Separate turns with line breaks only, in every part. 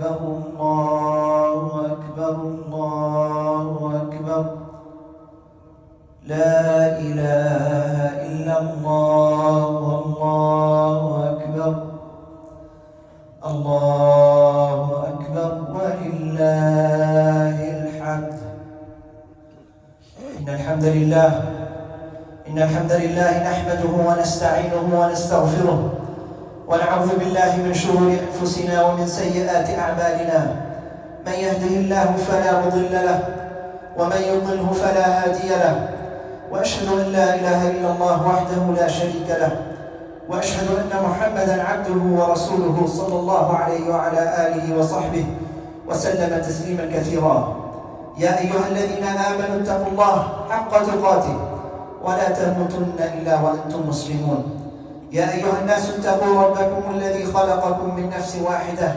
أكبر الله أكبر الله أكبر لا إله إلا الله والله أكبر الله أكبر ولله الحمد. إن الحمد لله نحمده ونستعينه ونستغفره ونعوذ بالله من شرور أنفسنا ومن سيئات أعمالنا. من يهده الله فلا مضل له ومن يضلله فلا هادي له، وأشهد أن لا إله إلا الله وحده لا شريك له، وأشهد أن محمدا عبده ورسوله صلى الله عليه وعلى آله وصحبه وسلم تسليما كثيرا. يا أيها الذين آمنوا اتقوا الله حق تقاته ولا تموتن إلا وأنتم مسلمون. يا أيها الناس اتقوا ربكم الذي خلقكم من نفس واحدة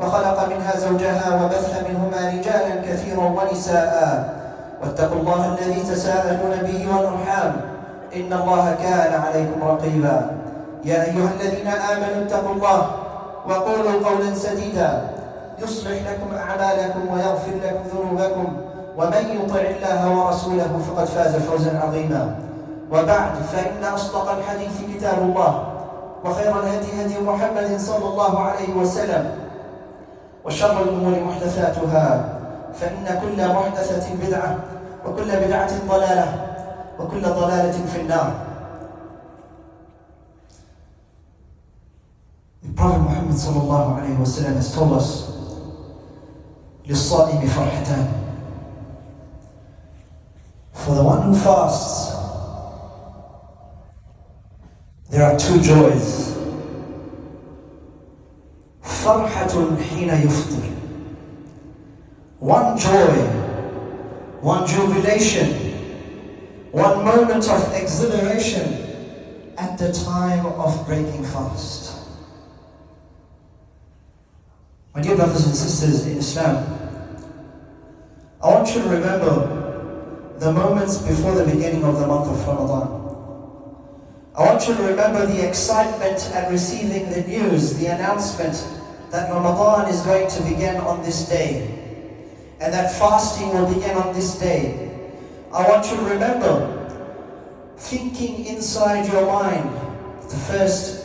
وخلق منها زوجها وبث منهما رجالا كثيرا ونساء، واتقوا الله الذي تساءلون به والأرحام إن الله كان عليكم رقيبا. يا أيها الذين آمنوا اتقوا الله وقولوا قولا سديدا يصلح لكم أعمالكم ويغفر لكم ذنوبكم، ومن يطع الله ورسوله فقد فاز فوزا عظيما. وبعد، فإن أصدق الحديث كتاب الله، وخير الهدي هدي محمد صلى الله عليه وسلم، وشر الأمور محدثاتها، فإن كل محدثة بدعة وكل بدعة ضلالة وكل ضلالة في النار. The Prophet Muhammad sallallahu alayhi wa sallam has told us, لِلصَّائِمِ فَرْحَتَانِ. For the one who fasts, there are two joys. فَرْحَةٌ حِينَ يُفْطِرُ. One joy, one jubilation, one moment of exhilaration at the time of breaking fast. My dear brothers and sisters in Islam, I want you to remember the moments before the beginning of the month of Ramadan. I want you to remember the excitement at receiving the news, the announcement that Ramadan is going to begin on this day and that fasting will begin on this day. I want you to remember thinking inside your mind the first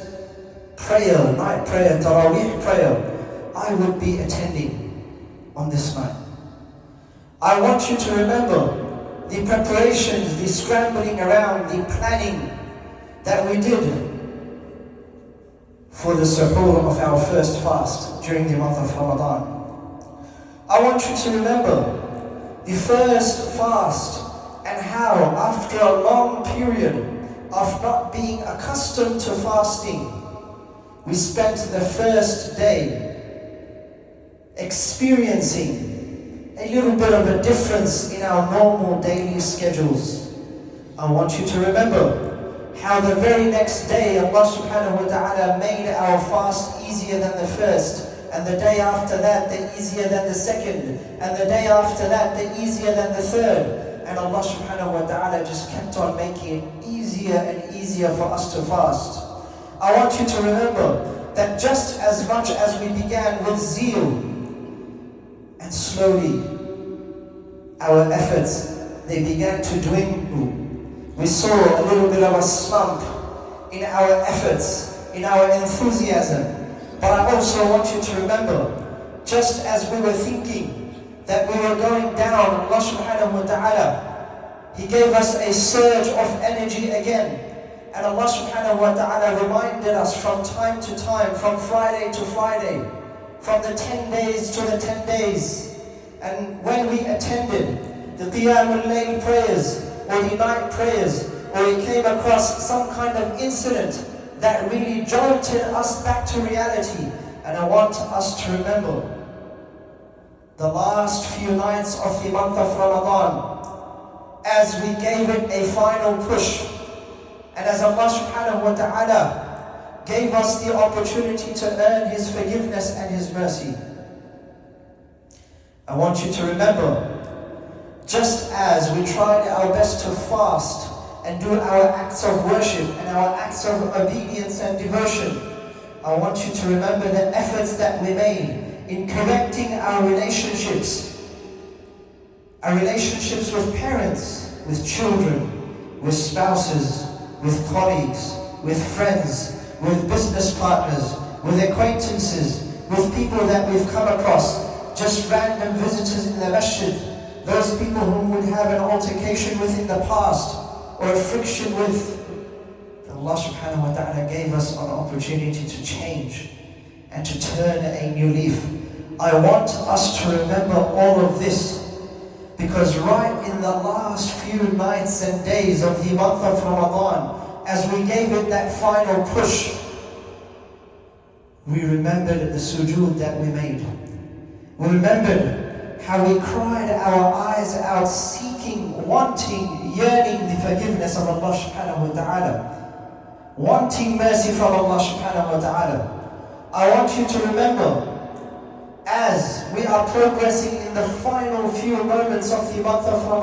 prayer, night prayer, Taraweeh prayer, I would be attending on this night. I want you to remember the preparations, the scrambling around, the planning that we did for the suhoor of our first fast during the month of Ramadan. I want you to remember the first fast and how, after a long period of not being accustomed to fasting, we spent the first day experiencing a little bit of a difference in our normal daily schedules. I want you to remember how the very next day Allah subhanahu wa ta'ala made our fast easier than the first, and the day after that the easier than the second, and the day after that the easier than the third, and Allah subhanahu wa ta'ala just kept on making it easier and easier for us to fast. I want you to remember that just as much as we began with zeal, and slowly our efforts, they began to dwindle. We saw a little bit of a slump in our efforts, in our enthusiasm. But I also want you to remember, just as we were thinking that we were going down, Allah subhanahu wa ta'ala, He gave us a surge of energy again. And Allah subhanahu wa ta'ala reminded us from time to time, from Friday to Friday, from the 10 days to the 10 days. And when we attended the Qiyamul Layl prayers, or the night prayers, or we came across some kind of incident that really jolted us back to reality. And I want us to remember the last few nights of the month of Ramadan, as we gave it a final push, and as Allah subhanahu wa ta'ala gave us the opportunity to earn His forgiveness and His mercy. I want you to remember, just as we tried our best to fast and do our acts of worship and our acts of obedience and devotion, I want you to remember the efforts that we made in correcting our relationships with parents, with children, with spouses, with colleagues, with friends, with business partners, with acquaintances, with people that we've come across, just random visitors in the masjid, those people whom we have an altercation with in the past, or a friction with. Allah subhanahu wa ta'ala gave us an opportunity to change and to turn a new leaf. I want us to remember all of this, because right in the last few nights and days of the month of Ramadan, as we gave it that final push, we remembered the sujood that we made. We remembered how we cried our eyes out, seeking, wanting, yearning the forgiveness of Allah subhanahu wa ta'ala, wanting mercy from Allah subhanahu wa ta'ala. I want you to remember, as we are progressing in the final few moments of the month of Ramadan,